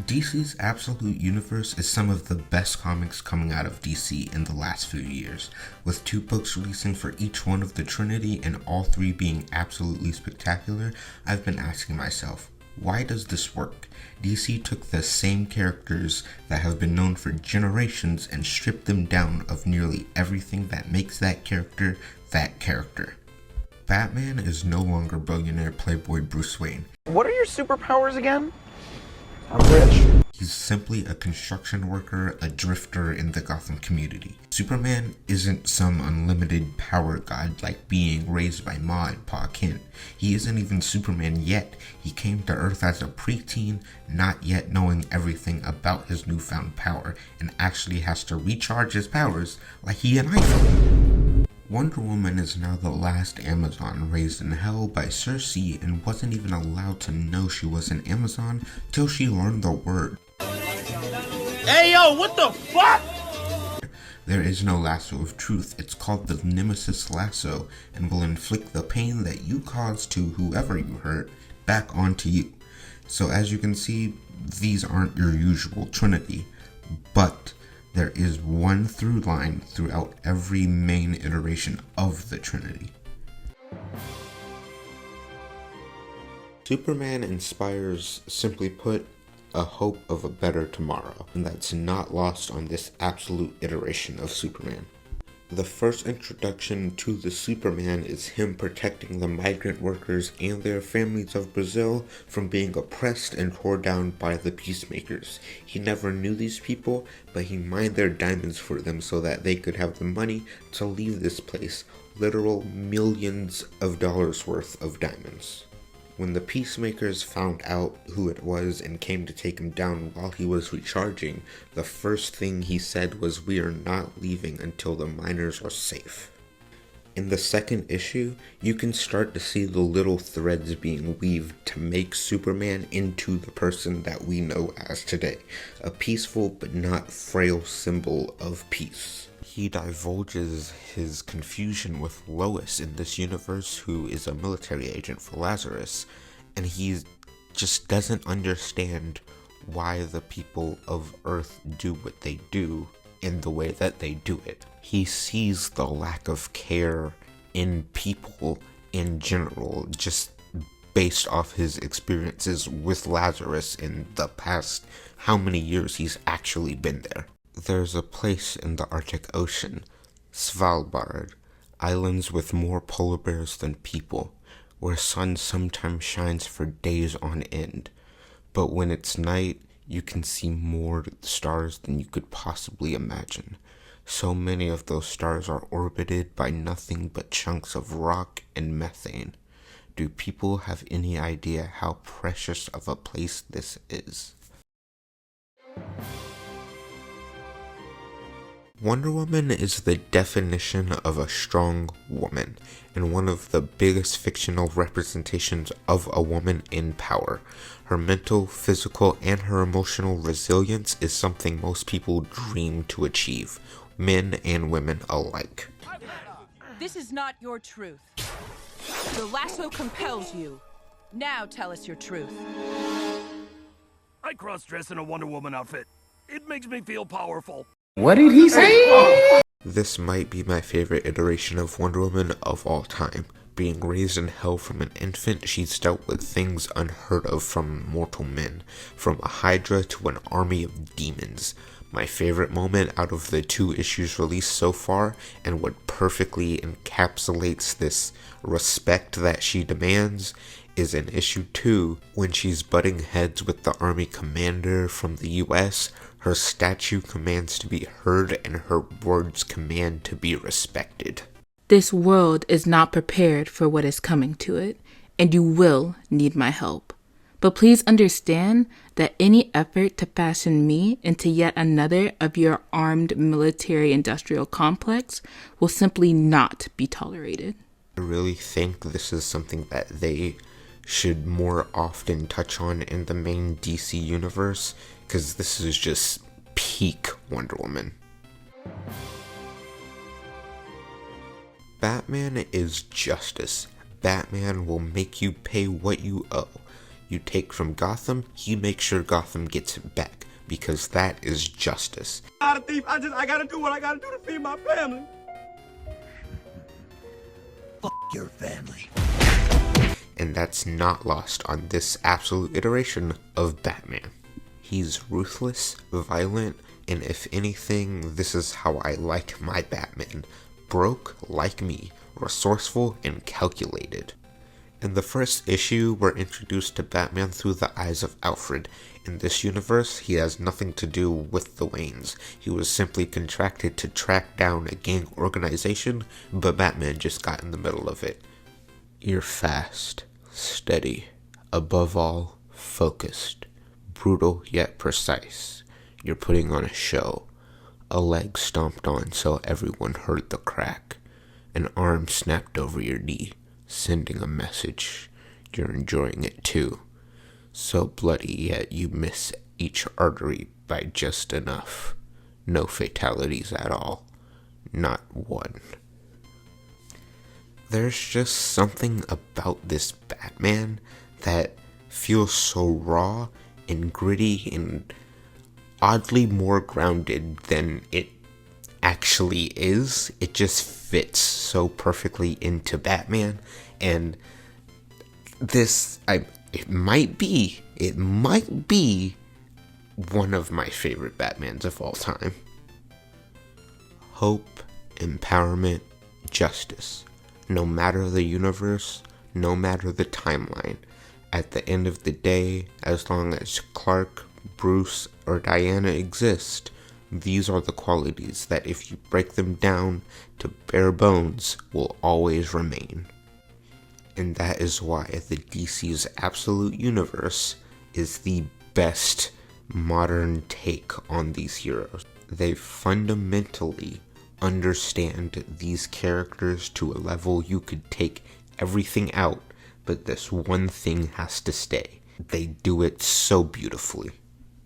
DC's Absolute Universe is some of the best comics coming out of DC in the last few years, with 2 books releasing for each one of the Trinity and all 3 being absolutely spectacular. I've been asking myself, why does this work? DC took the same characters that have been known for generations and stripped them down of nearly everything that makes that character that character. Batman is no longer billionaire playboy Bruce Wayne. What are your superpowers again? I'm rich. He's simply a construction worker, a drifter in the Gotham community. Superman isn't some unlimited power godlike being raised by Ma and Pa Kent. He isn't even Superman yet. He came to Earth as a preteen, not yet knowing everything about his newfound power, and actually has to recharge his powers like he an iPhone. Wonder Woman is now the last Amazon raised in hell by Circe and wasn't even allowed to know she was an Amazon till she learned the word. Hey yo, what the fuck? There is no lasso of truth. It's called the Nemesis Lasso and will inflict the pain that you caused to whoever you hurt back onto you. So as you can see, these aren't your usual Trinity, but there is one through line throughout every main iteration of the Trinity. Superman inspires, simply put, a hope of a better tomorrow, and that's not lost on this absolute iteration of Superman. The first introduction to the Superman is him protecting the migrant workers and their families of Brazil from being oppressed and torn down by the peacemakers. He never knew these people, but he mined their diamonds for them so that they could have the money to leave this place, literal millions of dollars worth of diamonds. When the peacemakers found out who it was and came to take him down while he was recharging, the first thing he said was, "We are not leaving until the miners are safe." In the second issue, you can start to see the little threads being weaved to make Superman into the person that we know as today, a peaceful but not frail symbol of peace. He divulges his confusion with Lois in this universe, who is a military agent for Lazarus, and he just doesn't understand why the people of Earth do what they do in the way that they do it. He sees the lack of care in people in general, just based off his experiences with Lazarus in the past how many years he's actually been there. There's a place in the Arctic Ocean, Svalbard, islands with more polar bears than people, where sun sometimes shines for days on end. But when it's night, you can see more stars than you could possibly imagine. So many of those stars are orbited by nothing but chunks of rock and methane. Do people have any idea how precious of a place this is? Wonder Woman is the definition of a strong woman, and one of the biggest fictional representations of a woman in power. Her mental, physical, and her emotional resilience is something most people dream to achieve, men and women alike. This is not your truth. The lasso compels you. Now tell us your truth. I cross-dress in a Wonder Woman outfit. It makes me feel powerful. What did he say? This might be my favorite iteration of Wonder Woman of all time. Being raised in hell from an infant, she's dealt with things unheard of from mortal men, from a Hydra to an army of demons. My favorite moment out of the 2 issues released so far, and what perfectly encapsulates this respect that she demands, is in issue 2, when she's butting heads with the army commander from the US. Her statue commands to be heard and her words command to be respected. This world is not prepared for what is coming to it, and you will need my help. But please understand that any effort to fashion me into yet another of your armed military-industrial complex will simply not be tolerated. I really think this is something that they should more often touch on in the main DC universe, because this is just peak Wonder Woman. Batman is justice. Batman will make you pay what you owe. you take from Gotham, he makes sure Gotham gets it back, because that is justice. I'm not a thief. I gotta do what I gotta do to feed my family. Fuck your family. And that's not lost on this absolute iteration of Batman. He's ruthless, violent, and if anything, this is how I like my Batman. Broke like me, resourceful and calculated. In the first issue, we're introduced to Batman through the eyes of Alfred. In this universe, he has nothing to do with the Waynes. He was simply contracted to track down a gang organization, but Batman just got in the middle of it. You're fast, steady, above all, focused, brutal yet precise. You're putting on a show. A leg stomped on so everyone heard the crack. An arm snapped over your knee, sending a message. You're enjoying it too. So bloody yet you miss each artery by just enough. No fatalities at all. Not one. There's just something about this Batman that feels so raw and gritty and oddly more grounded than it actually is. It just fits so perfectly into Batman, and this, it might be one of my favorite Batmans of all time. Hope, empowerment, justice. No matter the universe, no matter the timeline, at the end of the day, as long as Clark, Bruce, or Diana exist, these are the qualities that if you break them down to bare bones will always remain. And that is why the DC's Absolute Universe is the best modern take on these heroes. They fundamentally understand these characters to a level you could take everything out, but this one thing has to stay. They do it so beautifully.